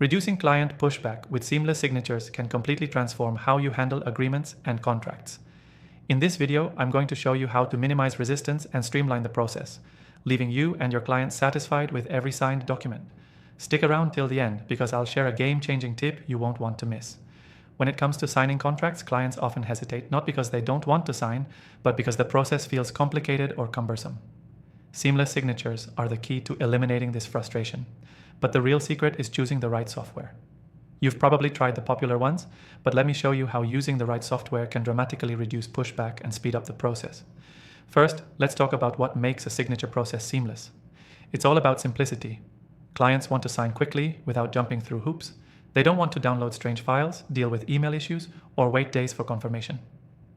Reducing client pushback with seamless signatures can completely transform how you handle agreements and contracts. In this video, I'm going to show you how to minimize resistance and streamline the process, leaving you and your clients satisfied with every signed document. Stick around till the end because I'll share a game-changing tip you won't want to miss. When it comes to signing contracts, clients often hesitate not because they don't want to sign, but because the process feels complicated or cumbersome. Seamless signatures are the key to eliminating this frustration, but the real secret is choosing the right software. You've probably tried the popular ones, but let me show you how using the right software can dramatically reduce pushback and speed up the process. First, let's talk about what makes a signature process seamless. It's all about simplicity. Clients want to sign quickly without jumping through hoops. They don't want to download strange files, deal with email issues, or wait days for confirmation.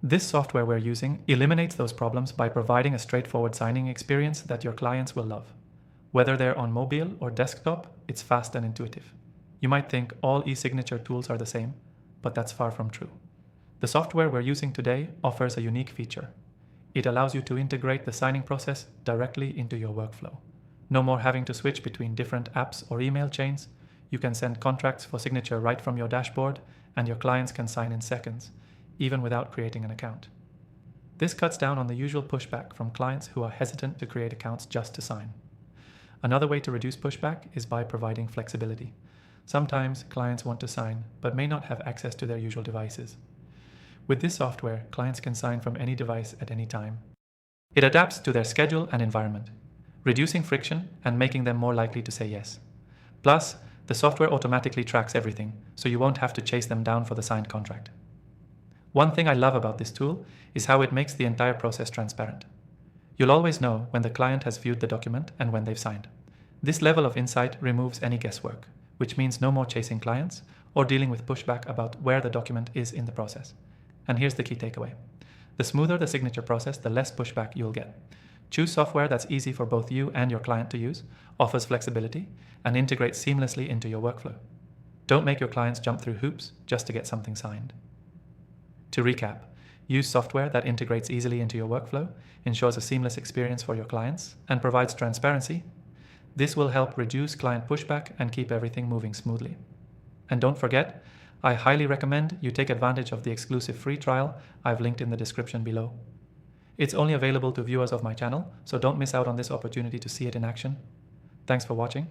This software we're using eliminates those problems by providing a straightforward signing experience that your clients will love. Whether they're on mobile or desktop, it's fast and intuitive. You might think all e-signature tools are the same, but that's far from true. The software we're using today offers a unique feature. It allows you to integrate the signing process directly into your workflow. No more having to switch between different apps or email chains. You can send contracts for signature right from your dashboard, and your clients can sign in seconds, even without creating an account. This cuts down on the usual pushback from clients who are hesitant to create accounts just to sign. Another way to reduce pushback is by providing flexibility. Sometimes clients want to sign, but may not have access to their usual devices. With this software, clients can sign from any device at any time. It adapts to their schedule and environment, reducing friction and making them more likely to say yes. Plus, the software automatically tracks everything, so you won't have to chase them down for the signed contract. One thing I love about this tool is how it makes the entire process transparent. You'll always know when the client has viewed the document and when they've signed. This level of insight removes any guesswork, which means no more chasing clients or dealing with pushback about where the document is in the process. And here's the key takeaway. The smoother the signature process, the less pushback you'll get. Choose software that's easy for both you and your client to use, offers flexibility, and integrates seamlessly into your workflow. Don't make your clients jump through hoops just to get something signed. To recap, use software that integrates easily into your workflow, ensures a seamless experience for your clients, and provides transparency. This will help reduce client pushback and keep everything moving smoothly. And don't forget, I highly recommend you take advantage of the exclusive free trial I've linked in the description below. It's only available to viewers of my channel, so don't miss out on this opportunity to see it in action. Thanks for watching.